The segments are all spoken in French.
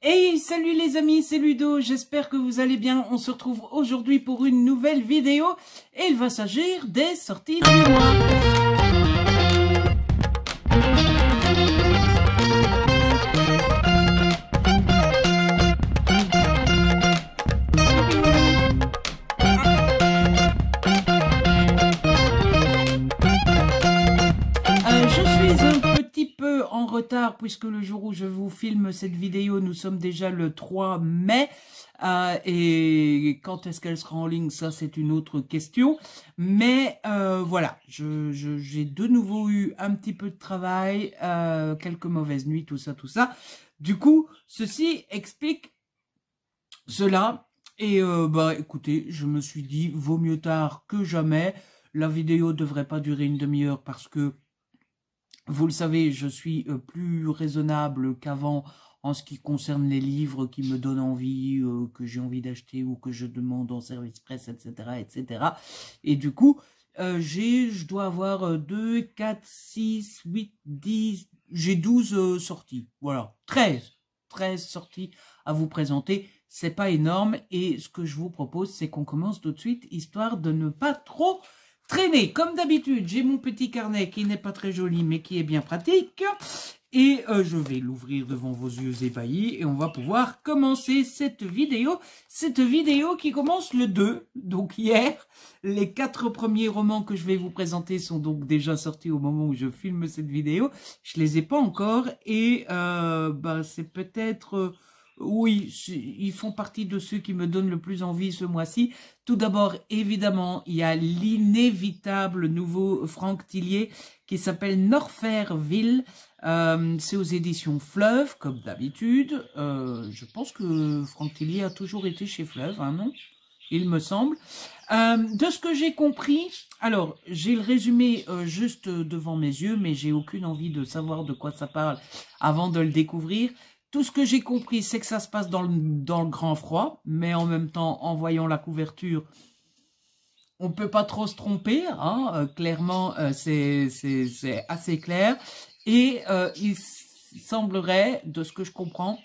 Hey, salut les amis, c'est Ludo, j'espère que vous allez bien. On se retrouve aujourd'hui pour une nouvelle vidéo et il va s'agir des sorties du mois. Je suis un petit peu en retard puisque le jour où je vous filme cette vidéo, nous sommes déjà le 3 mai. Et quand est-ce qu'elle sera en ligne, ça c'est une autre question. Mais voilà, j'ai de nouveau eu un petit peu de travail, quelques mauvaises nuits, tout ça, tout ça. Du coup, ceci explique cela. Et bah écoutez, je me suis dit, vaut mieux tard que jamais. La vidéo devrait pas durer une demi-heure parce que vous le savez, je suis plus raisonnable qu'avant en ce qui concerne les livres qui me donnent envie, que j'ai envie d'acheter ou que je demande en service presse, etc., etc. Et du coup, je dois avoir 2, 4, 6, 8, 10, j'ai 12 sorties. Voilà, 13 sorties à vous présenter. C'est pas énorme et ce que je vous propose, c'est qu'on commence tout de suite, histoire de ne pas trop traîner. Comme d'habitude, j'ai mon petit carnet qui n'est pas très joli, mais qui est bien pratique. Et je vais l'ouvrir devant vos yeux ébahis et on va pouvoir commencer cette vidéo. Cette vidéo qui commence le 2, donc hier. Les 4 premiers romans que je vais vous présenter sont donc déjà sortis au moment où je filme cette vidéo. Je les ai pas encore et bah, c'est peut-être... oui, ils font partie de ceux qui me donnent le plus envie ce mois-ci. Tout d'abord, évidemment, il y a l'inévitable nouveau Franck Tillier qui s'appelle Norfairville. C'est aux éditions Fleuve, comme d'habitude. Je pense que Franck Tillier a toujours été chez Fleuve, hein, non? Il me semble. De ce que j'ai compris, alors j'ai le résumé juste devant mes yeux, mais j'ai aucune envie de savoir de quoi ça parle avant de le découvrir. Tout ce que j'ai compris, c'est que ça se passe dans le grand froid, mais en même temps, en voyant la couverture, on ne peut pas trop se tromper, hein, clairement, c'est assez clair. Et il semblerait, de ce que je comprends,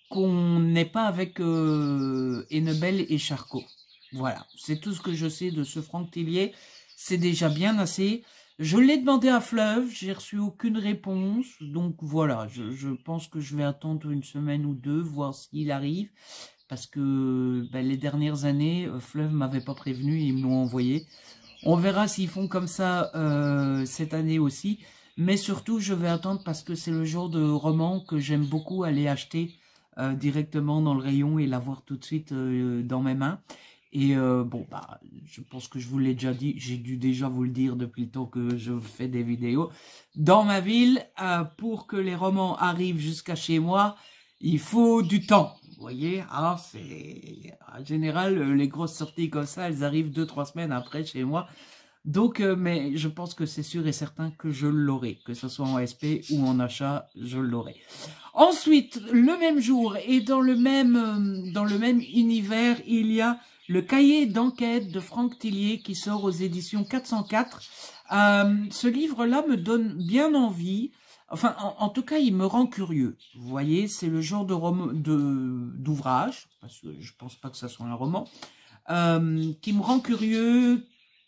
qu'on n'est pas avec Hennebel et Charcot. Voilà, c'est tout ce que je sais de ce Franck Tillier. C'est déjà bien assez. Je l'ai demandé à Fleuve, j'ai reçu aucune réponse, donc voilà, je pense que je vais attendre une semaine ou deux, voir s'il arrive, parce que ben, les dernières années, Fleuve m'avait pas prévenu et ils me l'ont envoyé. On verra s'ils font comme ça cette année aussi, mais surtout je vais attendre parce que c'est le genre de roman que j'aime beaucoup aller acheter directement dans le rayon et l'avoir tout de suite dans mes mains. Et bon, bah, je pense que je vous l'ai déjà dit, j'ai dû déjà vous le dire depuis le temps que je fais des vidéos. Dans ma ville, pour que les romans arrivent jusqu'à chez moi, il faut du temps. Vous voyez, hein, c'est en général, les grosses sorties comme ça, elles arrivent 2-3 semaines après chez moi. Donc, mais je pense que c'est sûr et certain que je l'aurai, que ce soit en SP ou en achat, je l'aurai. Ensuite, le même jour et dans le même univers, il y a le cahier d'enquête de Franck Tillier qui sort aux éditions 404. Ce livre-là me donne bien envie. Enfin, en tout cas, il me rend curieux. Vous voyez, c'est le genre d'ouvrage, parce que je pense pas que ça soit un roman, qui me rend curieux,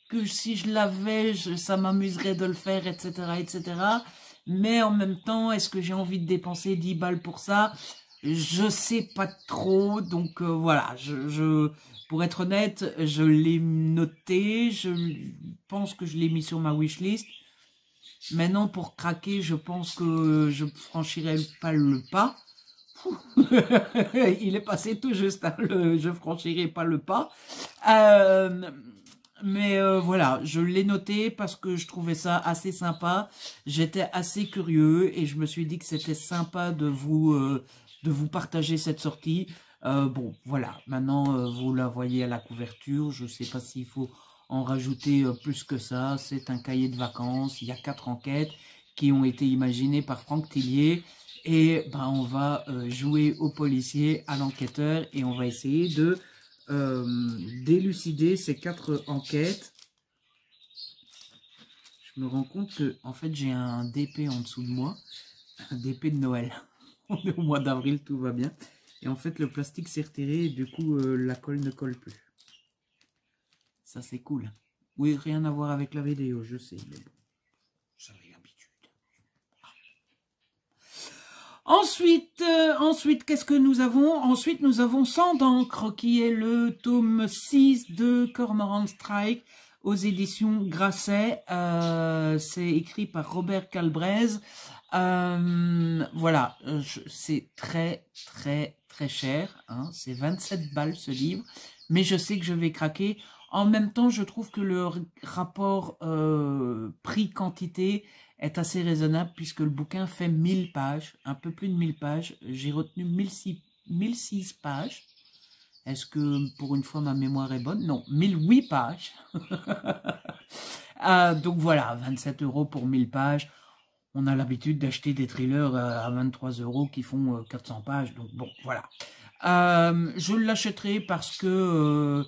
que si je l'avais, ça m'amuserait de le faire, etc., etc. Mais en même temps, est-ce que j'ai envie de dépenser 10 balles pour ça? Je sais pas trop, donc voilà, pour être honnête, je l'ai noté, je pense que je l'ai mis sur ma wishlist. Maintenant, pour craquer, je pense que je franchirai pas le pas. Il est passé tout juste, hein, je franchirai pas le pas. Mais voilà, je l'ai noté parce que je trouvais ça assez sympa. J'étais assez curieux et je me suis dit que c'était sympa de vous partager cette sortie. Bon, voilà, maintenant vous la voyez à la couverture. Je ne sais pas s'il faut en rajouter plus que ça. C'est un cahier de vacances. Il y a 4 enquêtes qui ont été imaginées par Franck Tillier. Et ben, on va jouer au policier, à l'enquêteur et on va essayer de d'élucider ces 4 enquêtes. Je me rends compte que en fait j'ai un DP en dessous de moi, un DP de Noël. On est au mois d'avril, tout va bien. Et en fait, le plastique s'est retiré et du coup, la colle ne colle plus. Ça, c'est cool. Oui, rien à voir avec la vidéo, je sais, mais bon, j'avais l'habitude. Ensuite, qu'est-ce que nous avons? Ensuite, nous avons Sang d'encre, qui est le tome 6 de Cormoran Strike aux éditions Grasset. C'est écrit par Robert Galbraith. Voilà, c'est très cher. Hein, c'est 27 balles ce livre, mais je sais que je vais craquer. En même temps, je trouve que le rapport prix-quantité est assez raisonnable puisque le bouquin fait 1000 pages, un peu plus de 1000 pages. J'ai retenu 1006 pages. Est-ce que pour une fois ma mémoire est bonne? Non, 1008 pages. Donc voilà, 27 € pour 1000 pages. On a l'habitude d'acheter des thrillers à 23 € qui font 400 pages. Donc bon, voilà. Je l'achèterai parce que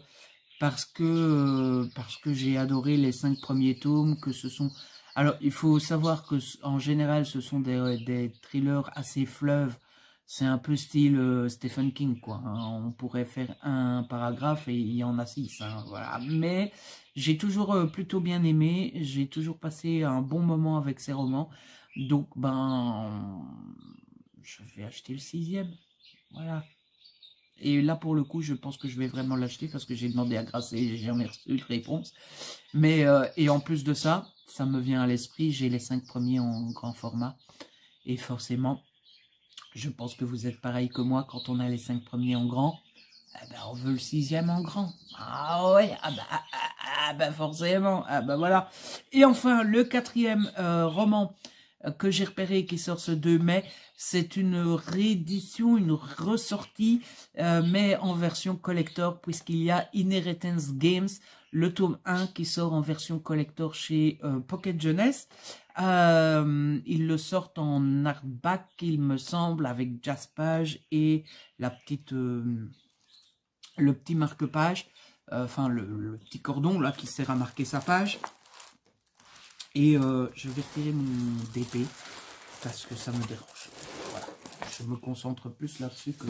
j'ai adoré les 5 premiers tomes, que ce sont... Alors, il faut savoir que en général, ce sont des thrillers assez fleuves. C'est un peu style Stephen King, quoi. Hein. On pourrait faire un paragraphe et il y en a 6. Hein, voilà. Mais j'ai toujours plutôt bien aimé. J'ai toujours passé un bon moment avec ces romans. Donc, ben, je vais acheter le 6e. Voilà. Et là, pour le coup, je pense que je vais vraiment l'acheter parce que j'ai demandé à Grasset et j'ai jamais reçu de réponse. Mais, et en plus de ça, ça me vient à l'esprit, j'ai les 5 premiers en grand format. Et forcément, je pense que vous êtes pareil que moi, quand on a les 5 premiers en grand, eh ben, on veut le 6e en grand. Ah ouais, forcément, voilà. Et enfin, le 4e roman que j'ai repéré qui sort ce 2 mai, c'est une réédition, une ressortie, mais en version collector, puisqu'il y a Inheritance Games, le tome 1 qui sort en version collector chez Pocket Jeunesse. Ils le sortent en hardback, il me semble, avec Jaspage et la petite, le petit marque-page, enfin le petit cordon là qui sert à marquer sa page. Et je vais retirer mon DP parce que ça me dérange. Voilà, je me concentre plus là-dessus que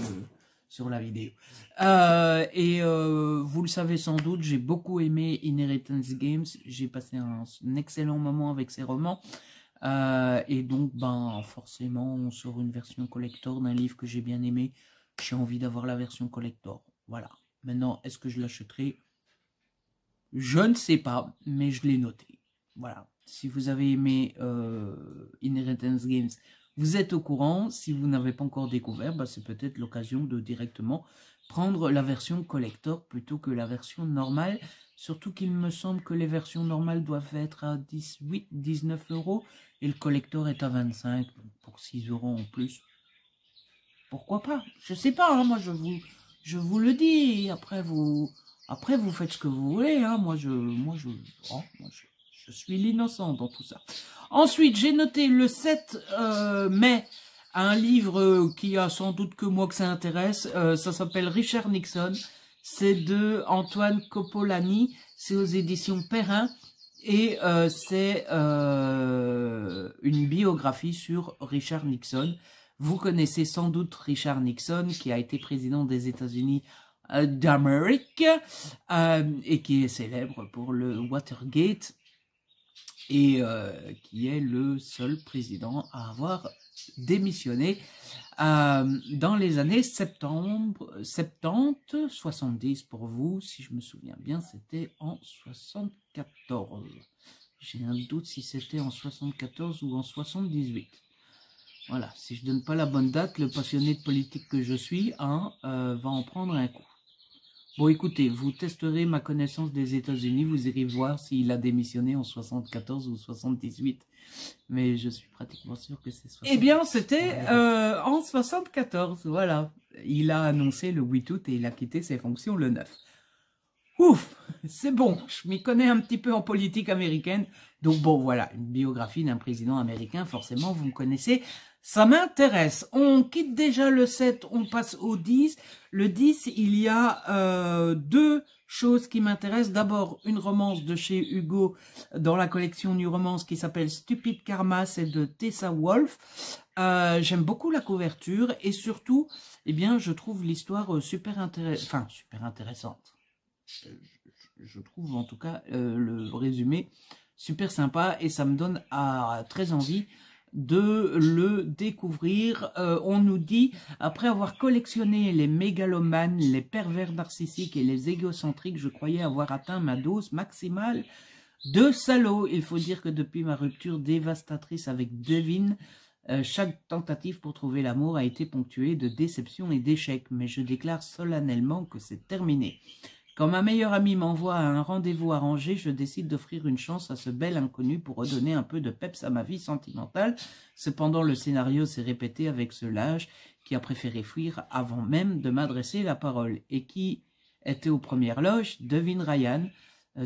sur la vidéo. Vous le savez sans doute, j'ai beaucoup aimé Inheritance Games. J'ai passé un excellent moment avec ces romans. Et donc, ben, forcément, on sort une version collector d'un livre que j'ai bien aimé. J'ai envie d'avoir la version collector. Voilà. Maintenant, est-ce que je l'achèterai? Je ne sais pas, mais je l'ai noté. Voilà. Si vous avez aimé Inheritance Games, vous êtes au courant. Si vous n'avez pas encore découvert, bah, c'est peut-être l'occasion de directement prendre la version collector plutôt que la version normale. Surtout qu'il me semble que les versions normales doivent être à 18, 19 € et le collector est à 25 pour 6 € en plus. Pourquoi pas? Je sais pas, hein, moi je vous le dis. Après vous faites ce que vous voulez. Hein. Moi je suis l'innocent dans tout ça. Ensuite, j'ai noté le 7 mai un livre qui a sans doute que moi que ça intéresse. Ça s'appelle Richard Nixon. C'est de Antoine Coppolani. C'est aux éditions Perrin. Et c'est une biographie sur Richard Nixon. Vous connaissez sans doute Richard Nixon, qui a été président des États-Unis d'Amérique et qui est célèbre pour le Watergate et qui est le seul président à avoir démissionné dans les années 70, 70 pour vous, si je me souviens bien, c'était en 74. J'ai un doute si c'était en 74 ou en 78. Voilà, si je donne pas la bonne date, le passionné de politique que je suis va en prendre un coup. Bon, écoutez, vous testerez ma connaissance des États-Unis, vous irez voir s'il a démissionné en 74 ou 78. Mais je suis pratiquement sûr que c'est 74. Eh bien, c'était en 74, voilà. Il a annoncé le 8 août et il a quitté ses fonctions le 9. Ouf, c'est bon, je m'y connais un petit peu en politique américaine. Donc bon, voilà, une biographie d'un président américain, forcément, vous me connaissez. Ça m'intéresse. On quitte déjà le 7, on passe au 10. Le 10, il y a deux choses qui m'intéressent. D'abord, une romance de chez Hugo dans la collection New Romance qui s'appelle Stupid Karma, c'est de Tessa Wolff. J'aime beaucoup la couverture et surtout, eh bien, je trouve l'histoire super intéressante. Je trouve en tout cas le résumé super sympa et ça me donne très envie de le découvrir. On nous dit, après avoir collectionné les mégalomanes, les pervers narcissiques et les égocentriques, je croyais avoir atteint ma dose maximale de salaud. Il faut dire que depuis ma rupture dévastatrice avec Devin, chaque tentative pour trouver l'amour a été ponctuée de déceptions et d'échecs, mais je déclare solennellement que c'est terminé. Quand ma meilleure amie m'envoie à un rendez-vous arrangé, je décide d'offrir une chance à ce bel inconnu pour redonner un peu de peps à ma vie sentimentale. Cependant, le scénario s'est répété avec ce lâche qui a préféré fuir avant même de m'adresser la parole. Et qui était aux premières loges? Devin Ryan,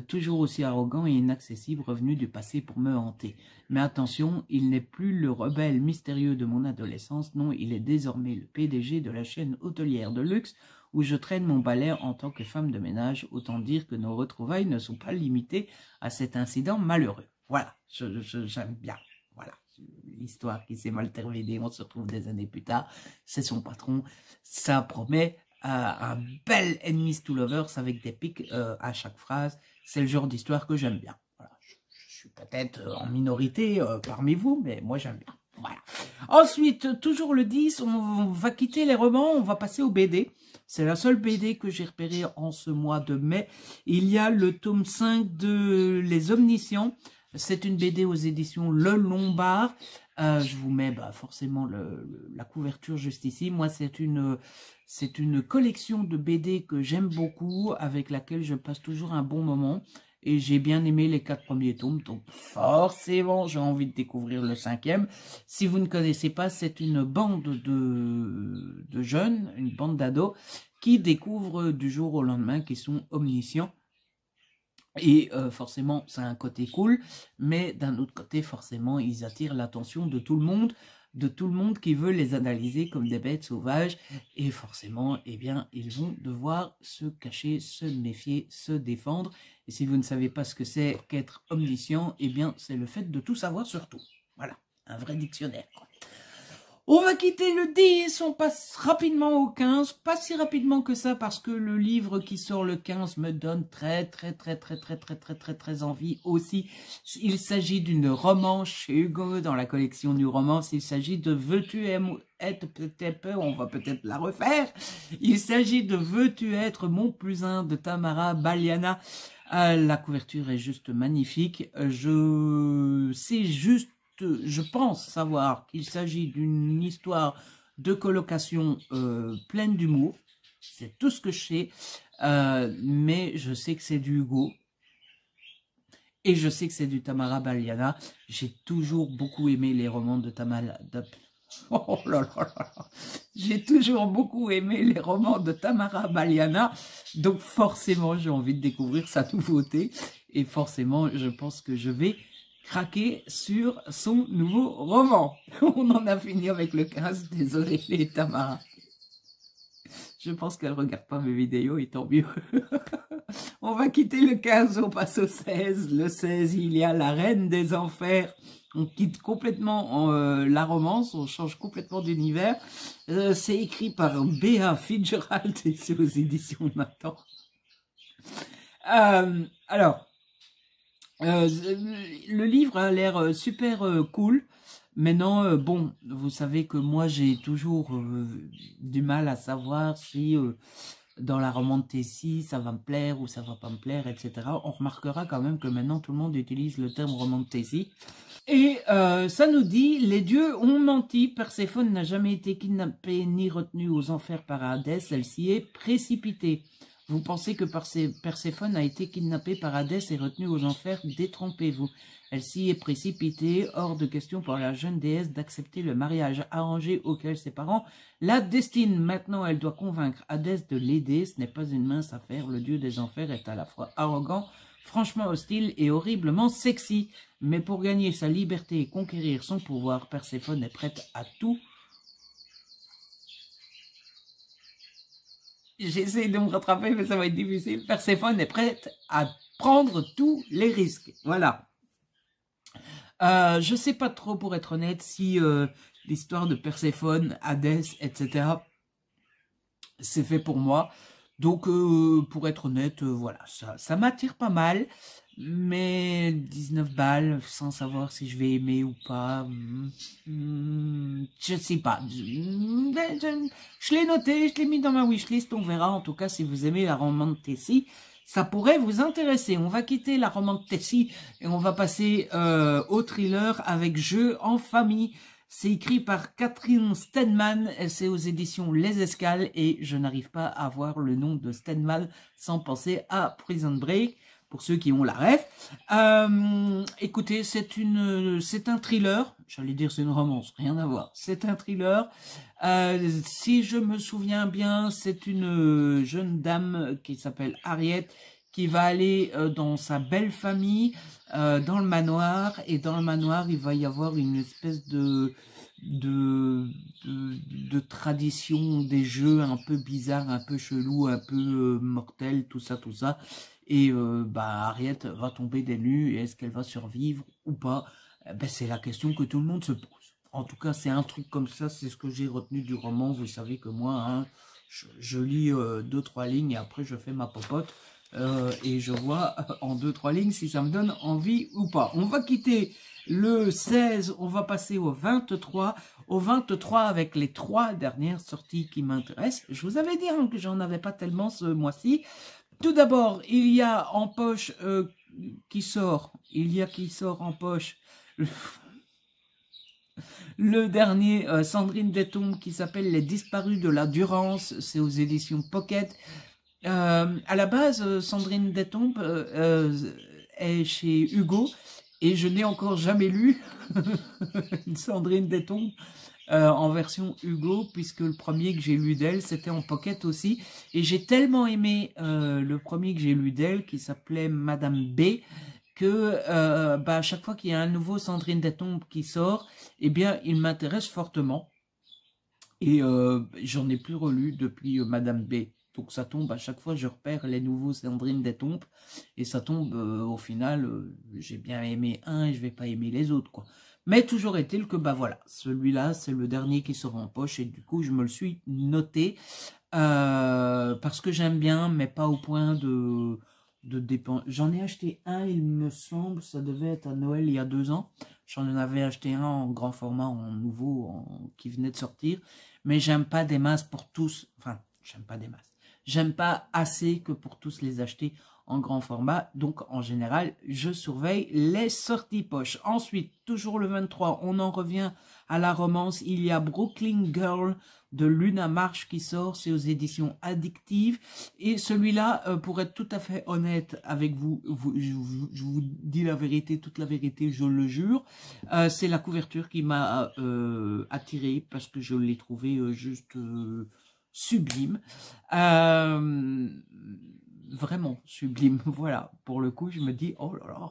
toujours aussi arrogant et inaccessible, revenu du passé pour me hanter. Mais attention, il n'est plus le rebelle mystérieux de mon adolescence, non, il est désormais le PDG de la chaîne hôtelière de luxe, où je traîne mon balai en tant que femme de ménage. Autant dire que nos retrouvailles ne sont pas limitées à cet incident malheureux. Voilà, j'aime bien. Voilà, l'histoire qui s'est mal terminée, on se retrouve des années plus tard. C'est son patron. Ça promet un bel enemies to lovers avec des pics à chaque phrase. C'est le genre d'histoire que j'aime bien. Voilà, je suis peut-être en minorité parmi vous, mais moi j'aime bien. Voilà. Ensuite, toujours le 10, on va quitter les romans, on va passer au BD. C'est la seule BD que j'ai repérée en ce mois de mai. Il y a le tome 5 de Les Omniscients. C'est une BD aux éditions Le Lombard. Je vous mets forcément la couverture juste ici. Moi, c'est une collection de BD que j'aime beaucoup, avec laquelle je passe toujours un bon moment. Et j'ai bien aimé les 4 premiers tomes, donc forcément j'ai envie de découvrir le 5e. Si vous ne connaissez pas, c'est une bande de jeunes, une bande d'ados, qui découvrent du jour au lendemain qu'ils sont omniscients. Et forcément, c'est un côté cool, mais d'un autre côté, forcément, ils attirent l'attention de tout le monde qui veut les analyser comme des bêtes sauvages. Et forcément, eh bien, ils vont devoir se cacher, se méfier, se défendre. Et si vous ne savez pas ce que c'est qu'être omniscient, eh bien, c'est le fait de tout savoir sur tout. Voilà, un vrai dictionnaire, quoi. On va quitter le 10, on passe rapidement au 15, pas si rapidement que ça parce que le livre qui sort le 15 me donne très envie aussi. Il s'agit d'une romance chez Hugo dans la collection du romance, il s'agit de Veux-tu être peut-être, on va peut-être la refaire. Il s'agit de Veux-tu être mon plus un de Tamara Baliana. La couverture est juste magnifique, je pense savoir qu'il s'agit d'une histoire de colocation pleine d'humour. C'est tout ce que je sais. Mais je sais que c'est du Hugo. Et je sais que c'est du Tamara Baliana. J'ai toujours beaucoup aimé les romans de Tamara... Oh là là là. J'ai toujours beaucoup aimé les romans de Tamara Baliana. Donc forcément, j'ai envie de découvrir sa nouveauté. Et forcément, je pense que je vais craquer sur son nouveau roman. On en a fini avec le 15, désolé les Tamara. Je pense qu'elle ne regarde pas mes vidéos et tant mieux. On va quitter le 15, on passe au 16. Le 16, il y a La Reine des Enfers. On quitte complètement la romance, on change complètement d'univers. C'est écrit par Béa Fitzgerald et c'est aux éditions Nathan. Alors, le livre a l'air super cool. Maintenant, bon, vous savez que moi j'ai toujours du mal à savoir si dans la romantésie ça va me plaire ou ça va pas me plaire, etc. On remarquera quand même que maintenant tout le monde utilise le terme romantésie. Et ça nous dit, les dieux ont menti, Perséphone n'a jamais été kidnappée ni retenue aux enfers par Hadès, elle s'y est précipitée. Vous pensez que Perséphone a été kidnappée par Hadès et retenue aux enfers? Détrompez-vous. Elle s'y est précipitée, hors de question pour la jeune déesse d'accepter le mariage arrangé auquel ses parents la destinent. Maintenant, elle doit convaincre Hadès de l'aider. Ce n'est pas une mince affaire. Le dieu des enfers est à la fois arrogant, franchement hostile et horriblement sexy. Mais pour gagner sa liberté et conquérir son pouvoir, Perséphone est prête à tout. J'essaie de me rattraper, mais ça va être difficile. Perséphone est prête à prendre tous les risques. Voilà. Je sais pas trop, pour être honnête, si l'histoire de Perséphone, Hadès, etc., c'est fait pour moi. Donc, pour être honnête, voilà, ça m'attire pas mal. Mais 19 balles, sans savoir si je vais aimer ou pas, je sais pas. Je l'ai noté, je l'ai mis dans ma wishlist, on verra. En tout cas, si vous aimez la romance Tessie, ça pourrait vous intéresser. On va quitter la romance Tessie et on va passer au thriller avec Jeux en famille. C'est écrit par Catherine Stedman, c'est aux éditions Les Escales et je n'arrive pas à voir le nom de Stedman sans penser à Prison Break. Pour ceux qui ont la ref. Écoutez, c'est un thriller. J'allais dire c'est une romance, rien à voir. C'est un thriller. Si je me souviens bien, c'est une jeune dame qui s'appelle Harriet qui va aller dans sa belle famille, dans le manoir. Et dans le manoir, il va y avoir une espèce de tradition des jeux un peu bizarres, un peu chelous, un peu mortels, tout ça. Et Harriet va tomber des nues, et est-ce qu'elle va survivre ou pas? C'est la question que tout le monde se pose. En tout cas, c'est un truc comme ça, c'est ce que j'ai retenu du roman. Vous savez que moi, hein, je lis 2-3 lignes et après je fais ma popote. Et je vois en 2-3 lignes si ça me donne envie ou pas. On va quitter le 16, on va passer au 23. Au 23 avec les 3 dernières sorties qui m'intéressent. Je vous avais dit hein, que j'en avais pas tellement ce mois-ci. Tout d'abord, il y a en poche qui sort en poche le dernier Sandrine Détombe qui s'appelle Les Disparus de la Durance, c'est aux éditions Pocket. À la base, Sandrine Détombe est chez Hugo et je n'ai encore jamais lu Sandrine Détombe en version Hugo, puisque le premier que j'ai lu d'elle, c'était en Pocket aussi. Et j'ai tellement aimé le premier que j'ai lu d'elle, qui s'appelait Madame B, que à chaque fois qu'il y a un nouveau Sandrine Détombe qui sort, eh bien, il m'intéresse fortement. Et j'en ai plus relu depuis Madame B. Donc ça tombe, à chaque fois je repère les nouveaux Sandrine Détombe, et ça tombe au final, j'ai bien aimé un et je vais pas aimer les autres, quoi. Mais toujours est-il que, voilà, celui-là, c'est le dernier qui sort en poche, et du coup, je me le suis noté, parce que j'aime bien, mais pas au point de dépenser. J'en ai acheté un, il me semble, ça devait être à Noël il y a 2 ans. J'en avais acheté un en grand format, en nouveau, qui venait de sortir. Mais j'aime pas des masses pour tous, enfin, j'aime pas des masses. J'aime pas assez que pour tous les acheter en grand format. Donc, en général, je surveille les sorties poche. Ensuite, toujours le 23, on en revient à la romance. Il y a Brooklyn Girl de Luna Marsh qui sort. C'est aux éditions Addictives. Et celui-là, pour être tout à fait honnête avec vous, je vous dis la vérité, toute la vérité, je le jure. C'est la couverture qui m'a attiré parce que je l'ai trouvé juste sublime. Vraiment sublime. Voilà, pour le coup, je me dis, oh là là.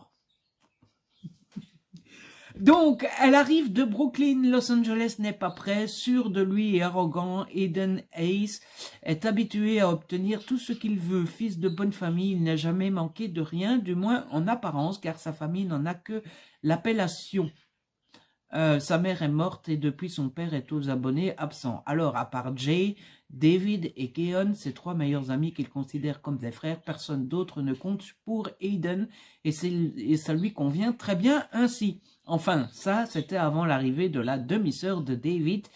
Donc, elle arrive de Brooklyn, Los Angeles n'est pas prêt, sûr de lui et arrogant, Eden Hayes est habitué à obtenir tout ce qu'il veut. Fils de bonne famille, il n'a jamais manqué de rien, du moins en apparence, car sa famille n'en a que l'appellation. Sa mère est morte et depuis son père est aux abonnés absents. Alors, à part Jay, David et Keon, ses 3 meilleurs amis qu'il considère comme des frères, personne d'autre ne compte pour Aiden et ça lui convient très bien ainsi. Enfin, ça, c'était avant l'arrivée de la demi-sœur de David,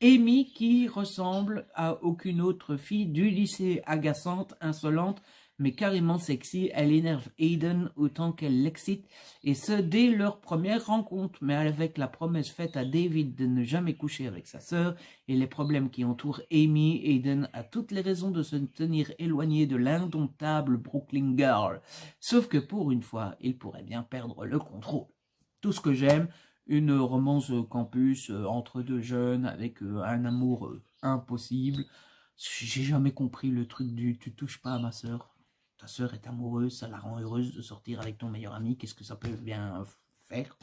Amy, qui ressemble à aucune autre fille du lycée, agaçante, insolente, mais carrément sexy. Elle énerve Aiden autant qu'elle l'excite, et ce, dès leur première rencontre. Mais avec la promesse faite à David de ne jamais coucher avec sa sœur, et les problèmes qui entourent Amy, Aiden a toutes les raisons de se tenir éloigné de l'indomptable Brooklyn Girl. Sauf que pour une fois, il pourrait bien perdre le contrôle. Tout ce que j'aime, une romance campus entre 2 jeunes, avec un amour impossible. J'ai jamais compris le truc du « tu touches pas à ma sœur ». Ta sœur est amoureuse, ça la rend heureuse de sortir avec ton meilleur ami. Qu'est-ce que ça peut bien faire.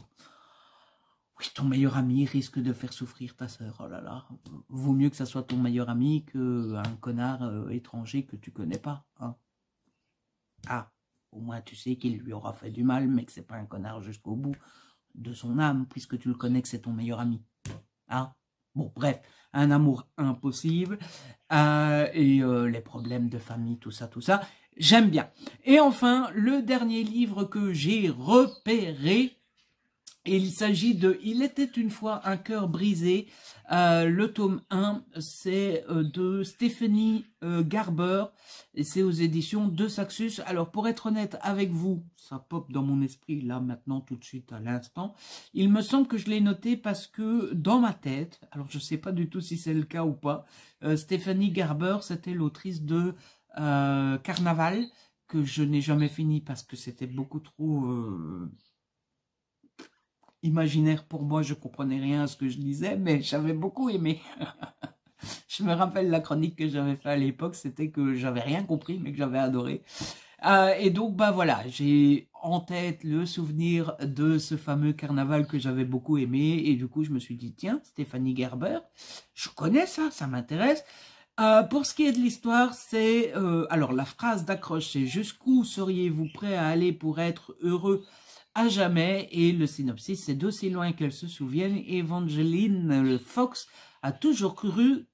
Oui, ton meilleur ami risque de faire souffrir ta sœur. Oh là là, vaut mieux que ça soit ton meilleur ami qu'un connard étranger que tu connais pas. Hein. Ah, au moins tu sais qu'il lui aura fait du mal, mais que c'est pas un connard jusqu'au bout de son âme, puisque tu le connais que c'est ton meilleur ami. Hein. Bon, bref, un amour impossible et les problèmes de famille, tout ça, j'aime bien. Et enfin, le dernier livre que j'ai repéré, et il s'agit de « Il était une fois un cœur brisé ». Le tome 1, c'est de Stephanie Garber, et c'est aux éditions de Saxus. Alors, pour être honnête avec vous, ça pop dans mon esprit, là, maintenant, tout de suite, à l'instant. Il me semble que je l'ai noté parce que, dans ma tête, alors je ne sais pas du tout si c'est le cas ou pas, Stephanie Garber, c'était l'autrice de Carnaval, que je n'ai jamais fini parce que c'était beaucoup trop... imaginaire pour moi, je comprenais rien à ce que je lisais, mais j'avais beaucoup aimé. Je me rappelle la chronique que j'avais fait à l'époque, c'était que j'avais rien compris, mais que j'avais adoré. Et donc, bah voilà, j'ai en tête le souvenir de ce fameux carnaval que j'avais beaucoup aimé, et du coup, je me suis dit, tiens, Stephanie Gerber, je connais ça, ça m'intéresse. Pour ce qui est de l'histoire, c'est... alors, la phrase d'accroche, c'est « Jusqu'où seriez-vous prêt à aller pour être heureux ?» à jamais, et le synopsis, c'est d'aussi loin qu'elle se souvienne, Evangeline Fox a toujours cru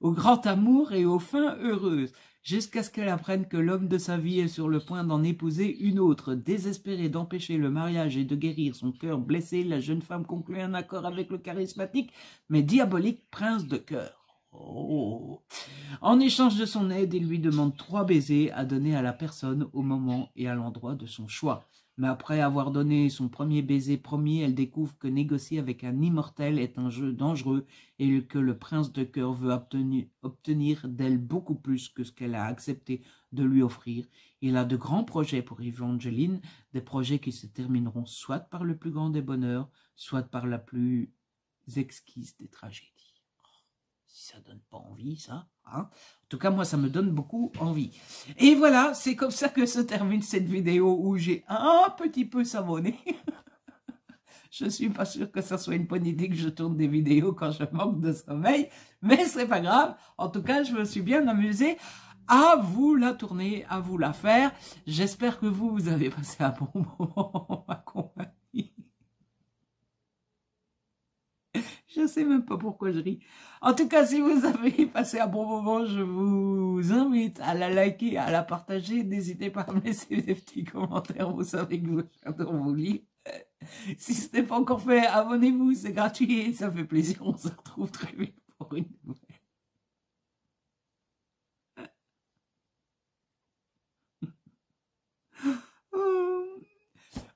au grand amour et aux fins heureuses, jusqu'à ce qu'elle apprenne que l'homme de sa vie est sur le point d'en épouser une autre. Désespérée d'empêcher le mariage et de guérir son cœur blessé, la jeune femme conclut un accord avec le charismatique mais diabolique prince de cœur. Oh. En échange de son aide, il lui demande 3 baisers à donner à la personne au moment et à l'endroit de son choix. Mais après avoir donné son premier baiser promis, elle découvre que négocier avec un immortel est un jeu dangereux et que le prince de cœur veut obtenir d'elle beaucoup plus que ce qu'elle a accepté de lui offrir. Il a de grands projets pour Evangeline, des projets qui se termineront soit par le plus grand des bonheurs, soit par la plus exquise des tragédies. Si ça donne pas envie, ça, hein. En tout cas, moi, ça me donne beaucoup envie. Et voilà, c'est comme ça que se termine cette vidéo où j'ai un petit peu savonné. Je suis pas sûre que ça soit une bonne idée que je tourne des vidéos quand je manque de sommeil, mais c'est pas grave. En tout cas, je me suis bien amusée à vous la tourner, à vous la faire. J'espère que vous avez passé un bon moment en ma compagnie. Je sais même pas pourquoi je ris. En tout cas, si vous avez passé un bon moment, je vous invite à la liker, à la partager. N'hésitez pas à me laisser des petits commentaires. Vous savez que j'adore vous lire. Si ce n'est pas encore fait, abonnez-vous, c'est gratuit et ça fait plaisir. On se retrouve très vite pour une nouvelle.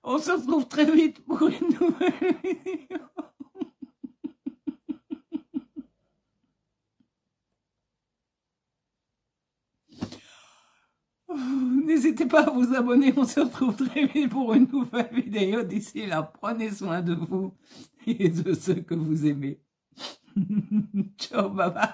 On se retrouve très vite pour une nouvelle vidéo. N'hésitez pas à vous abonner, on se retrouve très vite pour une nouvelle vidéo. D'ici là, prenez soin de vous et de ceux que vous aimez. Ciao, bye bye.